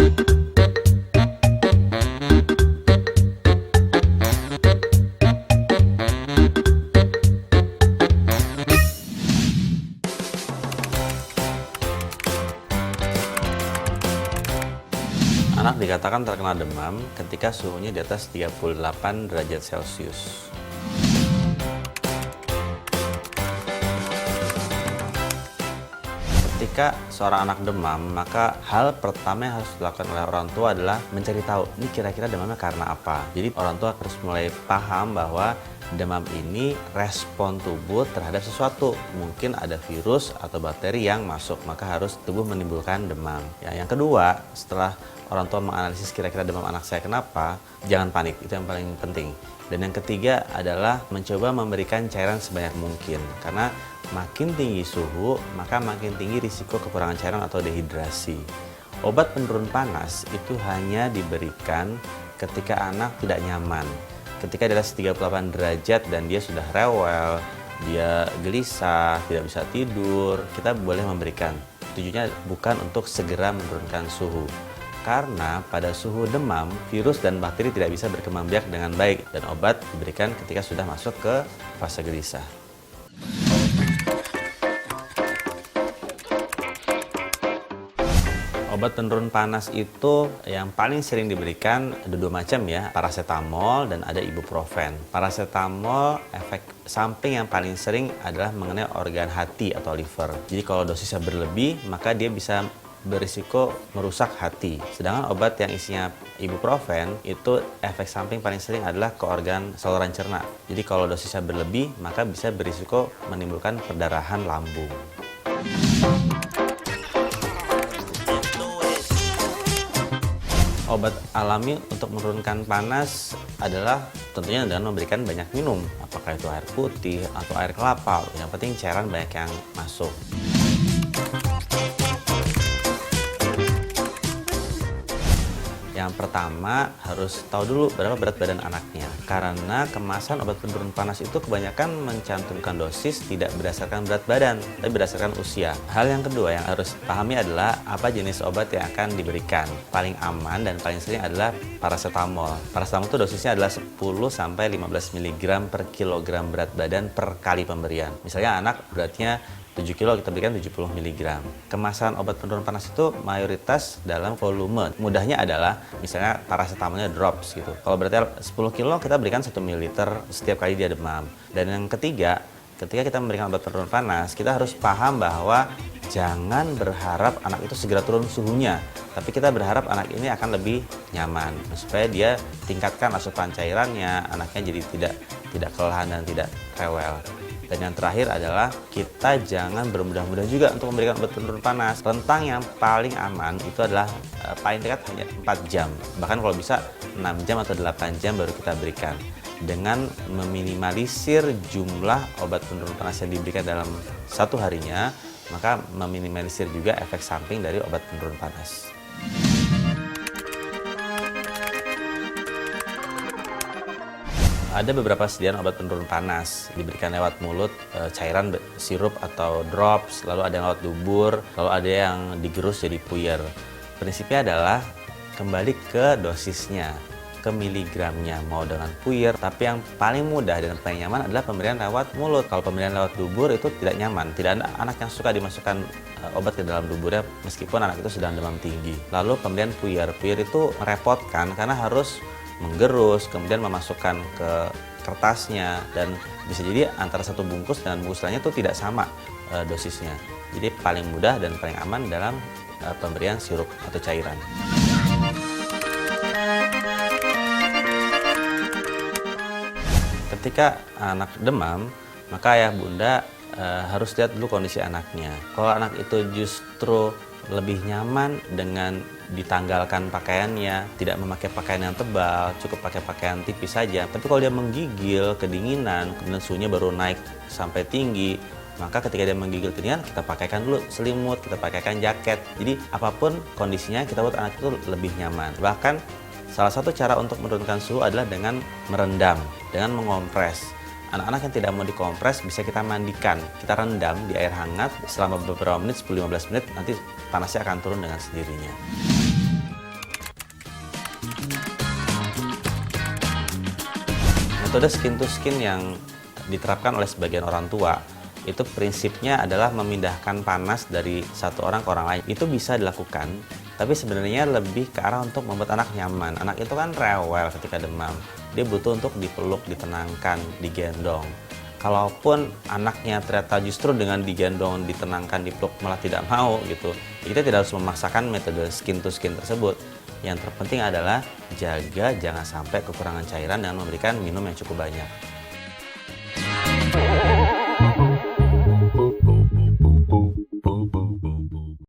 Anak dikatakan terkena demam ketika suhunya di atas 38 derajat Celcius. Ketika seorang anak demam, maka hal pertama yang harus dilakukan oleh orang tua adalah mencari tahu, ini kira-kira demamnya karena apa. Jadi orang tua harus mulai paham bahwa demam ini respon tubuh terhadap sesuatu. Mungkin ada virus atau bakteri yang masuk, maka harus tubuh menimbulkan demam. Ya, yang kedua, setelah orang tua menganalisis kira-kira demam anak saya kenapa, jangan panik, itu yang paling penting. Dan yang ketiga adalah mencoba memberikan cairan sebanyak mungkin. Karena makin tinggi suhu, maka makin tinggi risiko kekurangan cairan atau dehidrasi. Obat penurun panas itu hanya diberikan ketika anak tidak nyaman. Ketika di atas 38 derajat dan dia sudah rewel, dia gelisah, tidak bisa tidur, kita boleh memberikan. Tujuannya bukan untuk segera menurunkan suhu. Karena pada suhu demam, virus dan bakteri tidak bisa berkembang biak dengan baik dan obat diberikan ketika sudah masuk ke fase gelisah. Obat penurun panas itu yang paling sering diberikan ada dua macam ya, paracetamol dan ada ibuprofen. Paracetamol efek samping yang paling sering adalah mengenai organ hati atau liver. Jadi kalau dosisnya berlebih, maka dia bisa berisiko merusak hati. Sedangkan obat yang isinya ibuprofen itu efek samping paling sering adalah ke organ saluran cerna. Jadi kalau dosisnya berlebih, maka bisa berisiko menimbulkan perdarahan lambung. Obat alami untuk menurunkan panas adalah tentunya dengan memberikan banyak minum. Apakah itu air putih atau air kelapa, yang penting cairan banyak yang masuk. Yang pertama harus tahu dulu berapa berat badan anaknya. Karena kemasan obat penurun panas itu kebanyakan mencantumkan dosis tidak berdasarkan berat badan, tapi berdasarkan usia. Hal yang kedua yang harus pahami adalah apa jenis obat yang akan diberikan. Paling aman dan paling sering adalah paracetamol. Paracetamol itu dosisnya adalah 10-15 mg per kilogram berat badan per kali pemberian. Misalnya anak beratnya 7 kilo kita berikan 70 mg. Kemasan obat penurun panas itu mayoritas dalam volume. Mudahnya adalah misalnya paracetamolnya drops gitu. Kalau berarti 10 kilo kita berikan 1 ml setiap kali dia demam. Dan yang ketiga, ketika kita memberikan obat penurun panas, kita harus paham bahwa jangan berharap anak itu segera turun suhunya. Tapi kita berharap anak ini akan lebih nyaman supaya dia tingkatkan asupan cairannya, anaknya jadi tidak kelelahan dan tidak rewel. Dan yang terakhir adalah kita jangan bermudah-mudah juga untuk memberikan obat penurun panas. Rentang yang paling aman itu adalah paling dekat hanya 4 jam. Bahkan kalau bisa 6 jam atau 8 jam baru kita berikan. Dengan meminimalisir jumlah obat penurun panas yang diberikan dalam satu harinya, maka meminimalisir juga efek samping dari obat penurun panas. Ada beberapa sediaan obat penurun panas, diberikan lewat mulut, cairan sirup atau drops, lalu ada yang lewat dubur, lalu ada yang digerus jadi puyer. Prinsipnya adalah kembali ke dosisnya, ke miligramnya, mau dengan puyer. Tapi yang paling mudah dan paling nyaman adalah pemberian lewat mulut. Kalau pemberian lewat dubur itu tidak nyaman, tidak ada anak yang suka dimasukkan obat ke dalam duburnya meskipun anak itu sedang demam tinggi. Lalu pemberian puyer itu merepotkan karena harus menggerus, kemudian memasukkan ke kertasnya, dan bisa jadi antara satu bungkus dengan bungkus lainnya itu tidak sama dosisnya. Jadi paling mudah dan paling aman dalam pemberian sirup atau cairan. Ketika anak demam, maka ayah bunda harus lihat dulu kondisi anaknya. Kalau anak itu justru lebih nyaman dengan ditanggalkan pakaiannya, tidak memakai pakaian yang tebal, cukup pakai pakaian tipis saja. Tapi kalau dia menggigil, kedinginan, kemudian suhunya baru naik sampai tinggi, maka ketika dia menggigil kedinginan, kita pakaikan dulu selimut, kita pakaikan jaket. Jadi apapun kondisinya, kita buat anak itu lebih nyaman. Bahkan salah satu cara untuk menurunkan suhu adalah dengan merendam, dengan mengompres. Anak-anak yang tidak mau dikompres bisa kita mandikan, kita rendam di air hangat selama beberapa menit, 10-15 menit, nanti panasnya akan turun dengan sendirinya. Metode skin to skin yang diterapkan oleh sebagian orang tua itu prinsipnya adalah memindahkan panas dari satu orang ke orang lain. Itu bisa dilakukan, tapi sebenarnya lebih ke arah untuk membuat anak nyaman. Anak itu kan rewel ketika demam. Dia butuh untuk dipeluk, ditenangkan, digendong. Kalaupun anaknya ternyata justru dengan digendong, ditenangkan, dipeluk malah tidak mau gitu, kita tidak harus memaksakan metode skin to skin tersebut. Yang terpenting adalah jaga jangan sampai kekurangan cairan dengan memberikan minum yang cukup banyak.